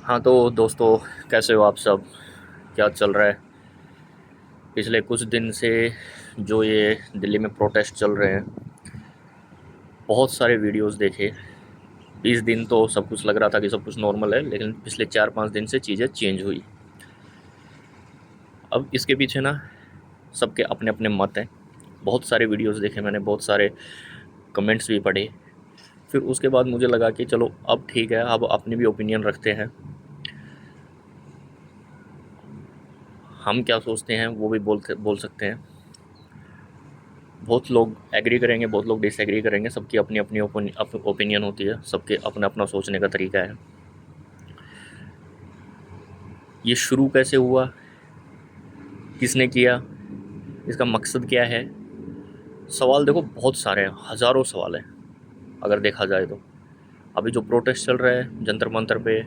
हाँ तो दोस्तों, कैसे हो आप सब? क्या चल रहा है? पिछले कुछ दिन से जो ये दिल्ली में प्रोटेस्ट चल रहे हैं, बहुत सारे वीडियोस देखे। 20 दिन तो सब कुछ लग रहा था कि सब कुछ नॉर्मल है, लेकिन पिछले 4-5 दिन से चीज़ें चेंज हुई। अब इसके पीछे ना सबके अपने अपने मत हैं। बहुत सारे वीडियोस देखे मैंने, बहुत सारे कमेंट्स भी पढ़े। फिर उसके बाद मुझे लगा कि चलो अब ठीक है, अब अपनी भी ओपिनियन रखते हैं। हम क्या सोचते हैं वो भी बोल सकते हैं। बहुत लोग एग्री करेंगे, बहुत लोग डिसएग्री करेंगे। सबकी अपनी अपनी ओपिनियन होती है, सबके अपना अपना सोचने का तरीका है। ये शुरू कैसे हुआ, किसने किया, इसका मकसद क्या है? सवाल देखो बहुत सारे हैं, हज़ारों सवाल हैं अगर देखा जाए तो। अभी जो प्रोटेस्ट चल रहा है जंतर मंतर पे,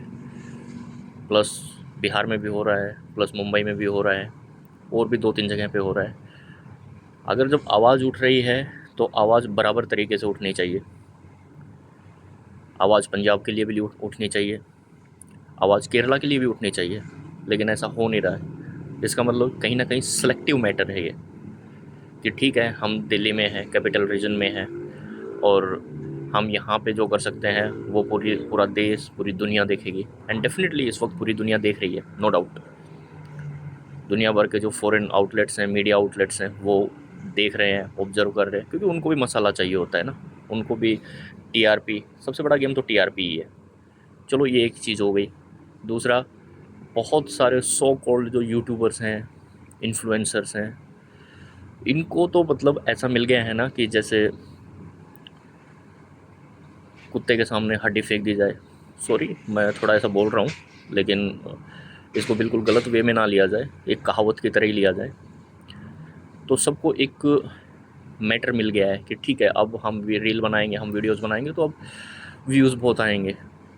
प्लस बिहार में भी हो रहा है, प्लस मुंबई में भी हो रहा है, और भी 2-3 जगह पे हो रहा है। अगर जब आवाज़ उठ रही है तो आवाज़ बराबर तरीके से उठनी चाहिए। आवाज़ पंजाब के लिए भी उठनी चाहिए, आवाज़ केरला के लिए भी उठनी चाहिए, लेकिन ऐसा हो नहीं रहा है। इसका मतलब कहीं ना कहीं सेलेक्टिव मैटर है ये, कि ठीक है हम दिल्ली में हैं, कैपिटल रीजन में हैं, और हम यहाँ पे जो कर सकते हैं वो पूरा देश, पूरी दुनिया देखेगी। एंड डेफिनेटली इस वक्त पूरी दुनिया देख रही है, नो डाउट। दुनिया भर के जो फॉरेन आउटलेट्स हैं, मीडिया आउटलेट्स हैं, वो देख रहे हैं, ऑब्जर्व कर रहे हैं, क्योंकि उनको भी मसाला चाहिए होता है ना। उनको भी टीआरपी, सबसे बड़ा गेम तो टीआरपी ही है। चलो ये एक चीज़ हो गई। दूसरा, बहुत सारे सो कॉल्ड जो यूट्यूबर्स हैं, इन्फ्लुएंसर्स हैं, इनको तो मतलब ऐसा मिल गया है ना कि जैसे कुत्ते के सामने हड्डी फेंक दी जाए। सॉरी मैं थोड़ा ऐसा बोल रहा हूँ, लेकिन इसको बिल्कुल गलत वे में ना लिया जाए, एक कहावत की तरह ही लिया जाए। तो सबको एक मैटर मिल गया है कि ठीक है अब हम रील बनाएंगे, हम वीडियोस बनाएंगे तो अब व्यूज़ बहुत आएंगे।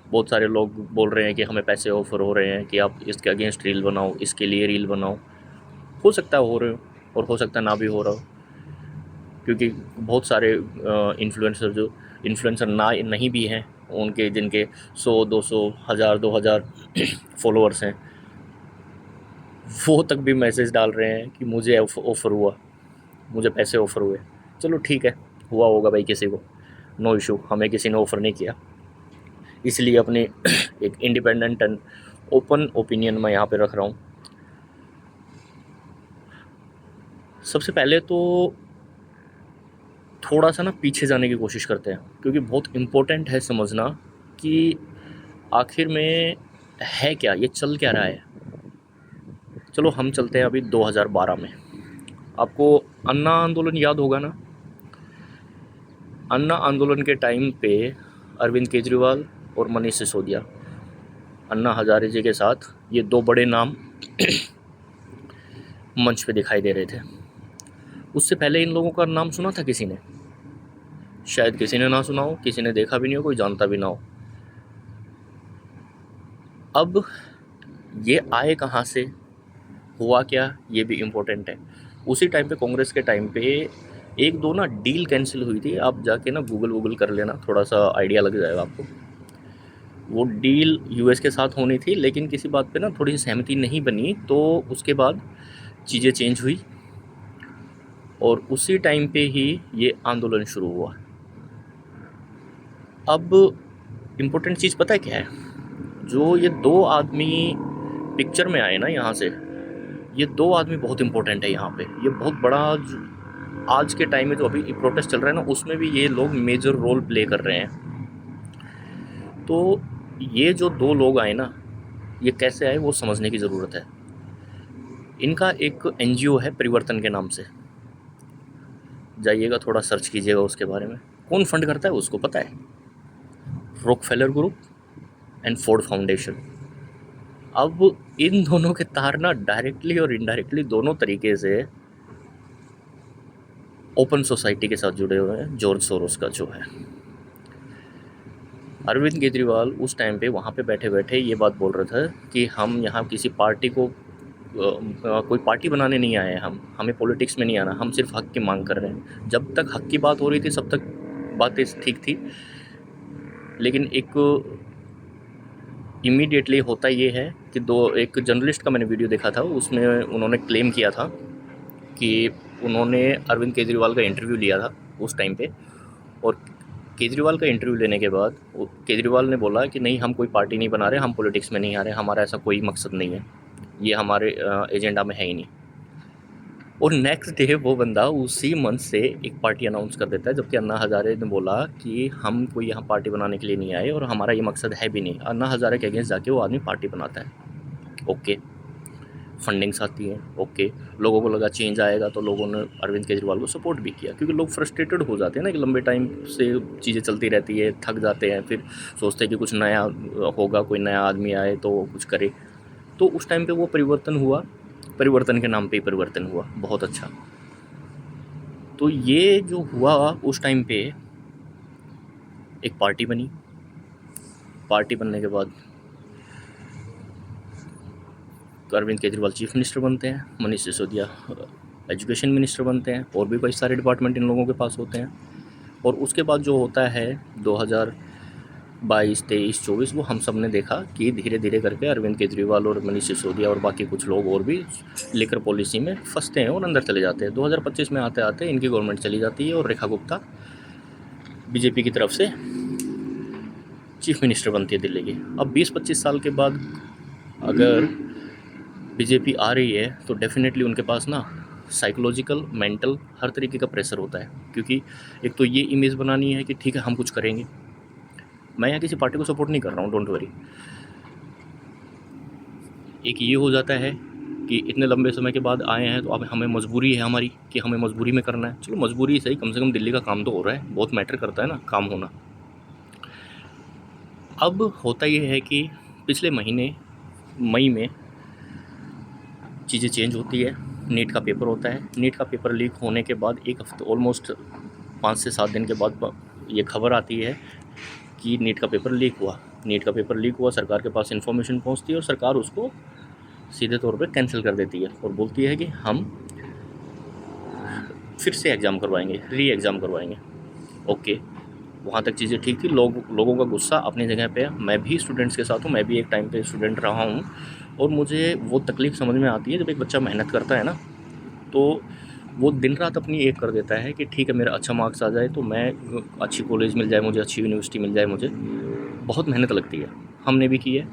बहुत सारे लोग बोल रहे हैं कि हमें पैसे ऑफर हो रहे हैं कि आप इसके अगेंस्ट रील बनाओ, इसके लिए रील बनाओ। हो सकता है हो रहे हो, और हो सकता है ना भी हो रहा हो, क्योंकि बहुत सारे इन्फ्लुएंसर ना नहीं भी हैं, उनके जिनके 100-200 हज़ार 2000 फॉलोअर्स हैं, वो तक भी मैसेज डाल रहे हैं कि मुझे ऑफ़र हुआ, मुझे पैसे ऑफ़र हुए। चलो ठीक है, हुआ होगा भाई किसी को, नो इशू। हमें किसी ने ऑफ़र नहीं किया, इसलिए अपनी एक इंडिपेंडेंट एंड ओपन ओपिनियन मैं यहाँ पे रख रहा हूँ। सबसे पहले तो थोड़ा सा ना पीछे जाने की कोशिश करते हैं, क्योंकि बहुत इम्पोर्टेंट है समझना कि आखिर में है क्या, ये चल क्या रहा है। चलो हम चलते हैं अभी 2012 में। आपको अन्ना आंदोलन याद होगा ना? अन्ना आंदोलन के टाइम पे अरविंद केजरीवाल और मनीष सिसोदिया, अन्ना हजारे जी के साथ, ये दो बड़े नाम मंच पे दिखाई दे रहे थे। उससे पहले इन लोगों का नाम सुना था किसी ने? शायद किसी ने ना सुना हो, किसी ने देखा भी नहीं हो, कोई जानता भी ना हो। अब ये आए कहाँ से, हुआ क्या, ये भी इम्पोर्टेंट है। उसी टाइम पे, कांग्रेस के टाइम पे, एक दो ना डील कैंसिल हुई थी। आप जाके ना गूगल कर लेना, थोड़ा सा आइडिया लग जाएगा आपको। वो डील यूएस के साथ होनी थी, लेकिन किसी बात पे ना थोड़ी सी सहमति नहीं बनी, तो उसके बाद चीज़ें चेंज हुई, और उसी टाइम पे ही ये आंदोलन शुरू हुआ। अब इम्पोर्टेंट चीज़ पता है क्या है? जो ये दो आदमी पिक्चर में आए ना यहाँ से, ये दो आदमी बहुत इंपॉर्टेंट है यहाँ पे। ये बहुत बड़ा आज के टाइम में जो अभी प्रोटेस्ट चल रहा है ना, उसमें भी ये लोग मेजर रोल प्ले कर रहे हैं। तो ये जो दो लोग आए ना, ये कैसे आए वो समझने की ज़रूरत है। इनका एक एनजीओ है परिवर्तन के नाम से, जाइएगा थोड़ा सर्च कीजिएगा उसके बारे में। कौन फंड करता है उसको पता है? Rockefeller group and Ford foundation. अब इन दोनों के तार ना डायरेक्टली और इनडायरेक्टली दोनों तरीके से ओपन सोसाइटी के साथ जुड़े हुए हैं, जॉर्ज सोरोस का जो है। अरविंद केजरीवाल उस टाइम पे वहाँ पे बैठे बैठे ये बात बोल रहे थे कि हम यहाँ किसी पार्टी को कोई पार्टी बनाने नहीं आए हैं, हम हमें पॉलिटिक्स में नहीं आना, हम सिर्फ हक की मांग कर रहे हैं। जब तक हक की बात हो रही थी सब तक बातें ठीक थी, लेकिन एक इमीडिएटली होता ये है कि एक जर्नलिस्ट का मैंने वीडियो देखा था, उसमें उन्होंने क्लेम किया था कि उन्होंने अरविंद केजरीवाल का इंटरव्यू लिया था उस टाइम पे, और केजरीवाल का इंटरव्यू लेने के बाद केजरीवाल ने बोला कि नहीं, हम कोई पार्टी नहीं बना रहे, हम पॉलिटिक्स में नहीं आ रहे, हमारा ऐसा कोई मकसद नहीं है, ये हमारे एजेंडा में है ही नहीं। और नेक्स्ट डे वो बंदा उसी मंथ से एक पार्टी अनाउंस कर देता है, जबकि अन्ना हज़ारे ने बोला कि हम कोई यहाँ पार्टी बनाने के लिए नहीं आए और हमारा ये मकसद है भी नहीं। अन्ना हज़ारे के अगेंस्ट जाके वो आदमी पार्टी बनाता है। ओके, फंडिंग्स आती हैं, ओके, लोगों को लगा चेंज आएगा, तो लोगों ने अरविंद केजरीवाल को सपोर्ट भी किया, क्योंकि लोग फ्रस्ट्रेटेड हो जाते हैं ना कि लंबे टाइम से चीज़ें चलती रहती है, थक जाते हैं, फिर सोचते हैं कि कुछ नया होगा, कोई नया आदमी आए तो कुछ करे। तो उस टाइम पे वो परिवर्तन हुआ, परिवर्तन के नाम पे ही परिवर्तन हुआ, बहुत अच्छा। तो ये जो हुआ उस टाइम पे, एक पार्टी बनी, पार्टी बनने के बाद अरविंद केजरीवाल चीफ मिनिस्टर बनते हैं, मनीष सिसोदिया एजुकेशन मिनिस्टर बनते हैं, और भी कई सारे डिपार्टमेंट इन लोगों के पास होते हैं। और उसके बाद जो होता है 2022, 23, 24, वो हम सब ने देखा कि धीरे धीरे करके अरविंद केजरीवाल और मनीष सिसोदिया और बाकी कुछ लोग और भी लिकर पॉलिसी में फंसते हैं और अंदर चले जाते हैं। 2025 में आते आते इनकी गवर्नमेंट चली जाती है और रेखा गुप्ता बीजेपी की तरफ से चीफ मिनिस्टर बनती है दिल्ली की। अब 20-25 साल के बाद अगर बीजेपी आ रही है तो डेफिनेटली उनके पास ना साइकोलॉजिकल, मेंटल, हर तरीके का प्रेशर होता है, क्योंकि एक तो ये इमेज बनानी है कि ठीक है हम कुछ करेंगे। मैं यहाँ किसी पार्टी को सपोर्ट नहीं कर रहा हूँ, डोंट वरी। एक ये हो जाता है कि इतने लंबे समय के बाद आए हैं तो अब हमें मजबूरी है हमारी कि हमें मजबूरी में करना है। चलो मजबूरी सही, कम से कम दिल्ली का काम तो हो रहा है, बहुत मैटर करता है ना काम होना। अब होता ये है कि पिछले महीने मई में चीज़ें चेंज होती है। नीट का पेपर होता है, नीट का पेपर लीक होने के बाद एक हफ्ते, ऑलमोस्ट 5 से 7 दिन के बाद ये खबर आती है कि नीट का पेपर लीक हुआ। नीट का पेपर लीक हुआ, सरकार के पास इन्फॉर्मेशन पहुंचती है और सरकार उसको सीधे तौर पे कैंसिल कर देती है और बोलती है कि हम फिर से एग्ज़ाम करवाएंगे, री एग्ज़ाम करवाएंगे। ओके, वहाँ तक चीज़ें ठीक थी, लोगों का गुस्सा अपनी जगह पे है। मैं भी स्टूडेंट्स के साथ हूँ, मैं भी एक टाइम पे स्टूडेंट रहा हूँ, और मुझे वो तकलीफ़ समझ में आती है जब एक बच्चा मेहनत करता है ना, तो वो दिन रात अपनी एक कर देता है कि ठीक है मेरा अच्छा मार्क्स आ जाए तो मैं अच्छी कॉलेज मिल जाए मुझे, अच्छी यूनिवर्सिटी मिल जाए मुझे। बहुत मेहनत लगती है, हमने भी की है।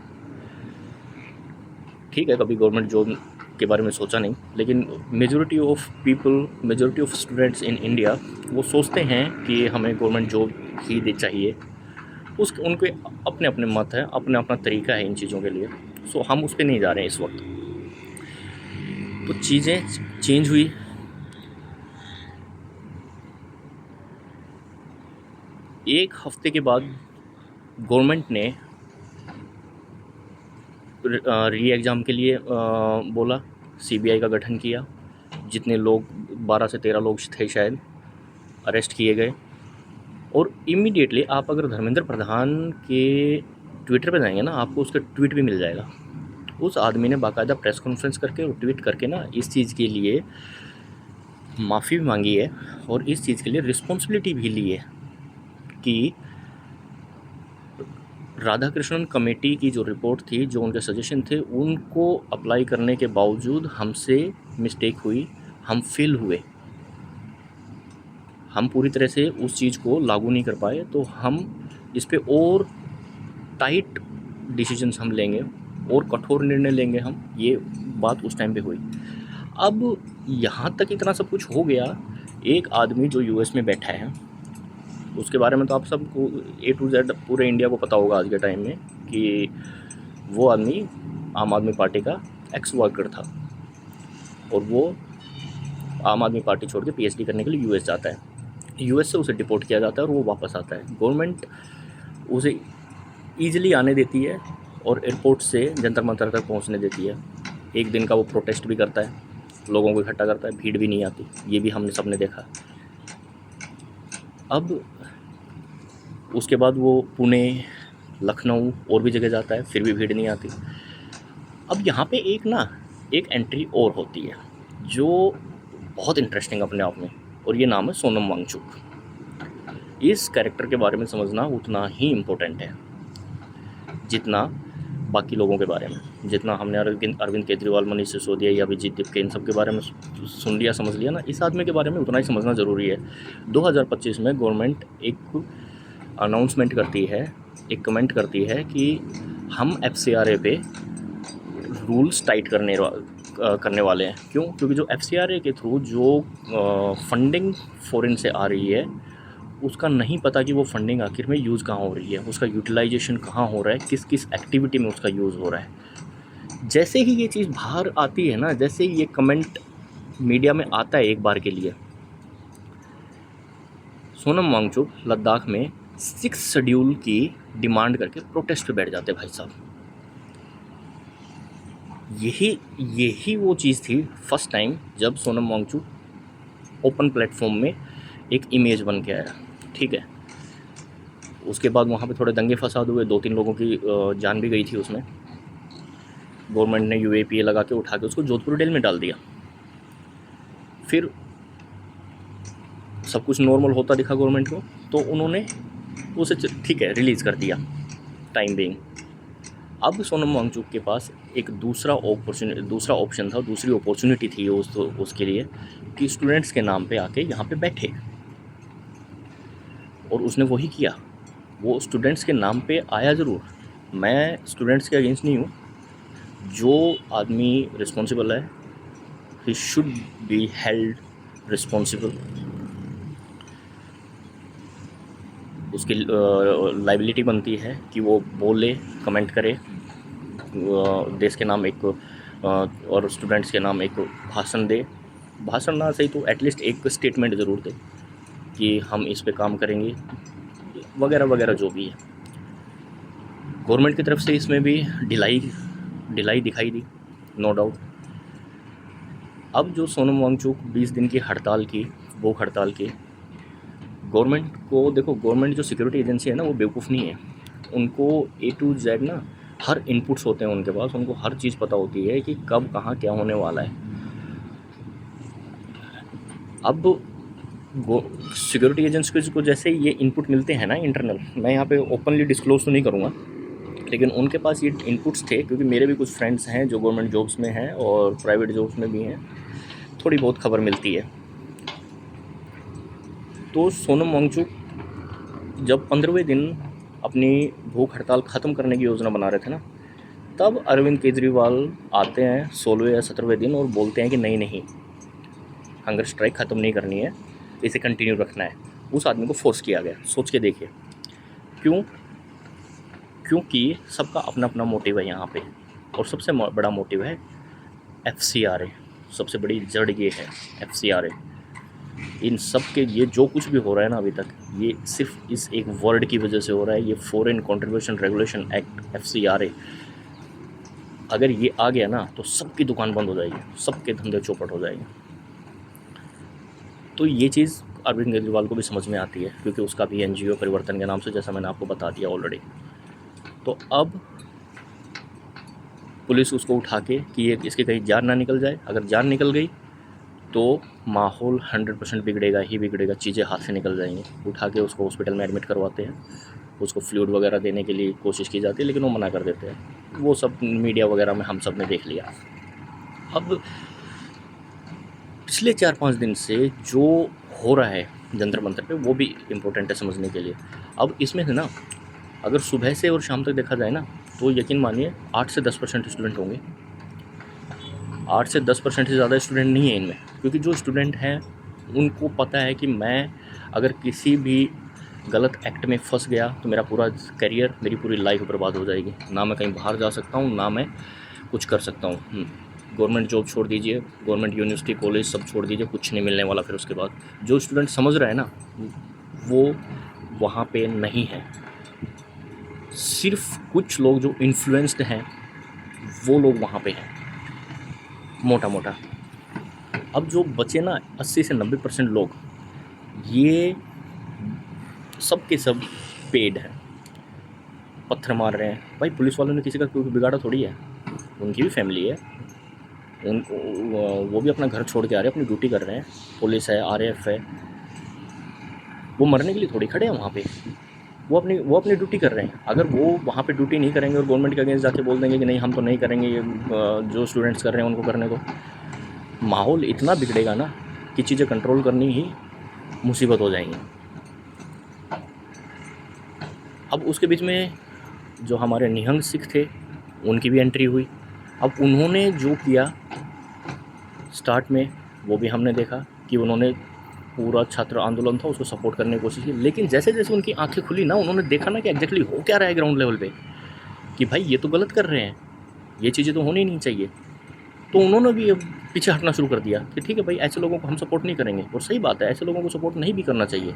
ठीक है, कभी गवर्नमेंट जॉब के बारे में सोचा नहीं, लेकिन majority of people, majority of students in India वो सोचते हैं कि हमें गवर्नमेंट जॉब ही दे चाहिए। उनके अपने अपने मत हैं, अपना अपना तरीका है इन चीज़ों के लिए। सो हम उस पर नहीं जा रहे हैं इस वक्त। तो चीज़ें चेंज हुई। एक हफ्ते के बाद गवर्नमेंट ने री एग्ज़ाम के लिए बोला, सीबीआई का गठन किया। जितने लोग 12 से 13 लोग थे शायद, अरेस्ट किए गए। और इमीडिएटली आप अगर धर्मेंद्र प्रधान के ट्विटर पे जाएंगे ना, आपको उसका ट्वीट भी मिल जाएगा। उस आदमी ने बाकायदा प्रेस कॉन्फ्रेंस करके और ट्वीट करके ना इस चीज़ के लिए माफ़ी भी मांगी है और इस चीज़ के लिए रिस्पॉन्सिबिलिटी भी ली है कि राधाकृष्णन कमेटी की जो रिपोर्ट थी, जो उनके सजेशन थे, उनको अप्लाई करने के बावजूद हमसे मिस्टेक हुई, हम फेल हुए, हम पूरी तरह से उस चीज़ को लागू नहीं कर पाए, तो हम इस पे और टाइट डिसीजंस हम लेंगे और कठोर निर्णय लेंगे हम। ये बात उस टाइम पे हुई। अब यहाँ तक इतना सब कुछ हो गया, एक आदमी जो यूएस में बैठा है, उसके बारे में तो आप सबको A to Z पूरे इंडिया को पता होगा आज के टाइम में कि वो आदमी आम आदमी पार्टी का एक्स वर्कर था और वो आम आदमी पार्टी छोड़ के पीएचडी करने के लिए यूएस जाता है। यूएस से उसे डिपोर्ट किया जाता है और वो वापस आता है। गवर्नमेंट उसे ईजिली आने देती है और एयरपोर्ट से जंतर मंतर तक पहुंचने देती है। एक दिन का वो प्रोटेस्ट भी करता है, लोगों को इकट्ठा करता है, भीड़ भी नहीं आती, ये भी हमने सबने देखा। अब उसके बाद वो पुणे, लखनऊ और भी जगह जाता है, फिर भी भीड़ नहीं आती। अब यहाँ पे एक एंट्री और होती है जो बहुत इंटरेस्टिंग अपने आप में, और ये नाम है सोनम वांगचुक। इस कैरेक्टर के बारे में समझना उतना ही इम्पोर्टेंट है जितना बाकी लोगों के बारे में। जितना हमने अरविंद केजरीवाल, मनीष सिसोदिया या अभिजीत दीपके इन सब के बारे में सुन लिया, समझ लिया ना, इस आदमी के बारे में उतना ही समझना ज़रूरी है। 2025 में गवर्नमेंट एक अनाउंसमेंट करती है, एक कमेंट करती है कि हम FCRA पे रूल्स टाइट करने वाले हैं। क्यों? क्योंकि जो FCRA के थ्रू जो फंडिंग फॉरेन से आ रही है, उसका नहीं पता कि वो फंडिंग आखिर में यूज़ कहाँ हो रही है, उसका यूटिलाइजेशन कहाँ हो रहा है, किस किस एक्टिविटी में उसका यूज़ हो रहा है। जैसे ही ये चीज़ बाहर आती है ना, जैसे ही ये कमेंट मीडिया में आता है एक बार के लिए, सोनम वांगचुक लद्दाख में 6 शेड्यूल की डिमांड करके प्रोटेस्ट पे बैठ जाते भाई साहब। यही वो चीज़ थी फर्स्ट टाइम जब सोनम वांगचुक ओपन प्लेटफॉर्म में एक इमेज बन के आया, ठीक है। उसके बाद वहाँ पे थोड़े दंगे फसाद हुए, 2-3 लोगों की जान भी गई थी उसमें। गवर्नमेंट ने UAPA लगा के उठा के उसको जोधपुर जेल में डाल दिया। फिर सब कुछ नॉर्मल होता दिखा गवर्नमेंट को, तो उन्होंने उसे ठीक है रिलीज़ कर दिया टाइम बिंग। अब सोनम वांगचुक के पास एक दूसरा ऑप्शन था, दूसरी अपॉर्चुनिटी थी उसके लिए कि स्टूडेंट्स के नाम पे आके यहाँ पे बैठे, और उसने वही किया। वो स्टूडेंट्स के नाम पे आया ज़रूर, मैं स्टूडेंट्स के अगेंस्ट नहीं हूँ। जो आदमी रिस्पॉन्सिबल है, he should be held responsible. उसकी लाइबिलिटी बनती है कि वो बोले, कमेंट करे, देश के नाम एक और स्टूडेंट्स के नाम एक भाषण दे। भाषण ना सही तो एटलीस्ट एक स्टेटमेंट ज़रूर दे कि हम इस पे काम करेंगे, वगैरह वगैरह जो भी है। गवर्नमेंट की तरफ से इसमें भी ढिलाई दिखाई दी, नो डाउट। अब जो सोनम वांगचुक 20 दिन की हड़ताल की, भूख हड़ताल की, गवर्नमेंट को देखो, गवर्नमेंट जो सिक्योरिटी एजेंसी है ना, वो बेवकूफ़ नहीं है। उनको A to Z ना हर इनपुट्स होते हैं उनके पास, उनको हर चीज़ पता होती है कि कब कहाँ क्या होने वाला है। अब सिक्योरिटी एजेंसीज को जैसे ये इनपुट मिलते हैं ना इंटरनल, मैं यहाँ पे ओपनली डिस्क्लोज तो नहीं करूँगा, लेकिन उनके पास ये इनपुट्स थे, क्योंकि मेरे भी कुछ फ्रेंड्स हैं जो गवर्नमेंट जॉब्स में हैं और प्राइवेट जॉब्स में भी हैं, थोड़ी बहुत खबर मिलती है। तो सोनम वांगचुक जब 15वें दिन अपनी भूख हड़ताल ख़त्म करने की योजना बना रहे थे ना, तब अरविंद केजरीवाल आते हैं 16वें या 17वें दिन और बोलते हैं कि नहीं, हंगर स्ट्राइक ख़त्म नहीं करनी है, इसे कंटिन्यू रखना है। उस आदमी को फोर्स किया गया। सोच के देखिए क्यों? क्योंकि सबका अपना अपना मोटिव है यहाँ पे, और सबसे बड़ा मोटिव है FCRA। सबसे बड़ी जड़ ये है FCRA। इन सब के ये जो कुछ भी हो रहा है ना अभी तक, ये सिर्फ इस एक वर्ड की वजह से हो रहा है। ये foreign contribution regulation act FCRA अगर ये आ गया ना, तो सबकी दुकान बंद हो जाएगी, सबके धंधे चौपट हो जाएंगे। तो ये चीज़ अरविंद केजरीवाल को भी समझ में आती है, क्योंकि उसका भी NGO परिवर्तन के नाम से, जैसा मैंने आपको बता दिया ऑलरेडी। तो अब पुलिस उसको उठा के कि ये इसकी कहीं जान ना निकल जाए, अगर जान निकल गई तो माहौल 100% बिगड़ेगा ही बिगड़ेगा, चीज़ें हाथ से निकल जाएंगी। उठा के उसको हॉस्पिटल में एडमिट करवाते हैं, उसको फ्लूइड वगैरह देने के लिए कोशिश की जाती है, लेकिन वो मना कर देते हैं। वो सब मीडिया वगैरह में हम सब ने देख लिया। अब पिछले 4-5 दिन से जो हो रहा है जंतर मंतर पे, वो भी इम्पोर्टेंट है समझने के लिए। अब इसमें से ना, अगर सुबह से और शाम तक देखा जाए ना, तो यकीन मानिए 8 से 10% स्टूडेंट होंगे। 8 से 10% से ज़्यादा स्टूडेंट नहीं है इनमें, क्योंकि जो स्टूडेंट हैं उनको पता है कि मैं अगर किसी भी गलत एक्ट में फंस गया तो मेरा पूरा करियर, मेरी पूरी लाइफ बर्बाद हो जाएगी। ना मैं कहीं बाहर जा सकता हूँ, ना मैं कुछ कर सकता हूँ। गवर्नमेंट जॉब छोड़ दीजिए, गवर्नमेंट यूनिवर्सिटी कॉलेज सब छोड़ दीजिए, कुछ नहीं मिलने वाला फिर उसके बाद। जो स्टूडेंट समझ रहा है ना, वो वहाँ पे नहीं है। सिर्फ कुछ लोग जो इन्फ्लुएंस्ड हैं, वो लोग वहाँ पे हैं, मोटा मोटा। अब जो बचे ना 80 से 90% लोग, ये सब के सब पेड हैं, पत्थर मार रहे हैं। भाई पुलिस वालों ने किसी का कोई बिगाड़ा थोड़ी है, उनकी भी फैमिली है, वो भी अपना घर छोड़ के आ रहे हैं, अपनी ड्यूटी कर रहे हैं। पुलिस है, RAF है, वो मरने के लिए थोड़ी खड़े हैं वहाँ पे। वो अपनी ड्यूटी कर रहे हैं। अगर वो वहाँ पे ड्यूटी नहीं करेंगे और गवर्नमेंट के अगेंस्ट जाके बोल देंगे कि नहीं हम तो नहीं करेंगे, ये जो स्टूडेंट्स कर रहे हैं उनको करने दो, माहौल इतना बिगड़ेगा ना कि चीज़ें कंट्रोल करनी ही मुसीबत हो जाएंगी। अब उसके बीच में जो हमारे निहंग सिख थे उनकी भी एंट्री हुई। अब उन्होंने जो किया स्टार्ट में वो भी हमने देखा कि उन्होंने पूरा छात्र आंदोलन था उसको सपोर्ट करने की कोशिश की, लेकिन जैसे जैसे उनकी आंखें खुली ना, उन्होंने देखा ना कि एग्जैक्टली हो क्या रहा है ग्राउंड लेवल पे, कि भाई ये तो गलत कर रहे हैं, ये चीज़ें तो होनी नहीं चाहिए। तो उन्होंने भी अब पीछे हटना शुरू कर दिया कि ठीक है भाई, ऐसे लोगों को हम सपोर्ट नहीं करेंगे। और सही बात है, ऐसे लोगों को सपोर्ट नहीं भी करना चाहिए।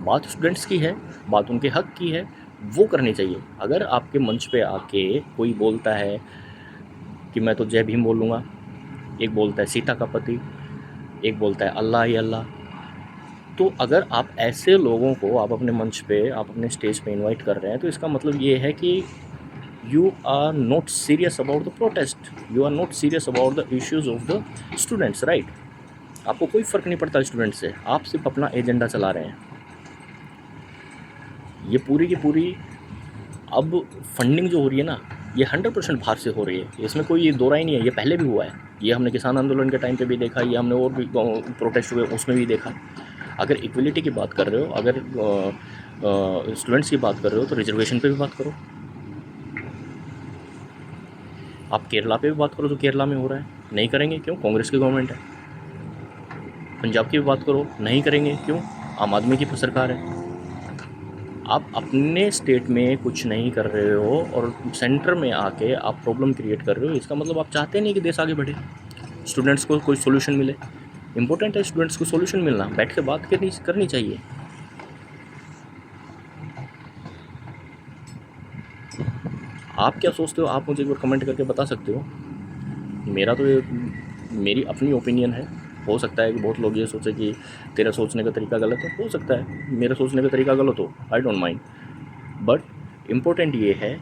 बात स्टूडेंट्स की है, बात उनके हक की है, वो करनी चाहिए। अगर आपके मंच पे आके कोई बोलता है कि मैं तो जय भीम बोलूँगा, एक बोलता है सीता का पति, एक बोलता है अल्लाह ही अल्लाह, तो अगर आप ऐसे लोगों को आप अपने मंच पे, आप अपने स्टेज पे इनवाइट कर रहे हैं, तो इसका मतलब ये है कि you are not serious about the protest, you are not serious about the issues of the students, right? आपको कोई फ़र्क नहीं पड़ता स्टूडेंट से, आप सिर्फ अपना एजेंडा चला रहे हैं। ये पूरी की पूरी अब फंडिंग जो हो रही है ना, ये 100% बाहर से हो रही है, इसमें कोई दो राय नहीं है। ये पहले भी हुआ है, ये हमने किसान आंदोलन के टाइम पे भी देखा, ये हमने और भी प्रोटेस्ट हुए उसमें भी देखा। अगर इक्वलिटी की बात कर रहे हो, अगर स्टूडेंट्स की बात कर रहे हो, तो रिजर्वेशन पे भी बात करो। आप केरला पे भी बात करो, जो केरला में हो रहा है, नहीं करेंगे क्यों? कांग्रेस की गवर्नमेंट है। पंजाब की भी बात करो, नहीं करेंगे क्यों? आम आदमी की सरकार है। आप अपने स्टेट में कुछ नहीं कर रहे हो और सेंटर में आके आप प्रॉब्लम क्रिएट कर रहे हो, इसका मतलब आप चाहते नहीं कि देश आगे बढ़े, स्टूडेंट्स को कोई सोल्यूशन मिले। इम्पोर्टेंट है स्टूडेंट्स को सोल्यूशन मिलना, बैठ के बात करनी चाहिए। आप क्या सोचते हो, आप मुझे एक बार कमेंट करके बता सकते हो। मेरा तो ये मेरी अपनी ओपिनियन है। हो सकता है कि बहुत लोग ये सोचे कि तेरा सोचने का तरीका गलत है, हो सकता है मेरा सोचने का तरीका गलत हो, I don't mind. But important ये है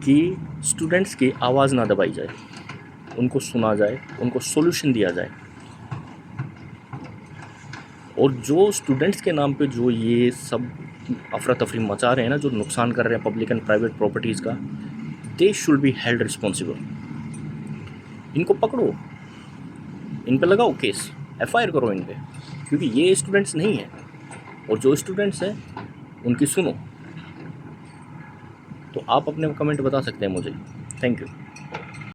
कि स्टूडेंट्स की आवाज़ ना दबाई जाए, उनको सुना जाए, उनको सॉल्यूशन दिया जाए। और जो स्टूडेंट्स के नाम पे जो ये सब अफरा तफरी मचा रहे हैं ना, जो नुकसान कर रहे हैं पब्लिक एंड प्राइवेट प्रॉपर्टीज़ का, they should be held responsible. इनको पकड़ो, इन पे लगाओ केस, FIR करो इन पे, क्योंकि ये स्टूडेंट्स नहीं हैं, और जो स्टूडेंट्स हैं उनकी सुनो। तो आप अपने कमेंट बता सकते हैं मुझे। Thank you.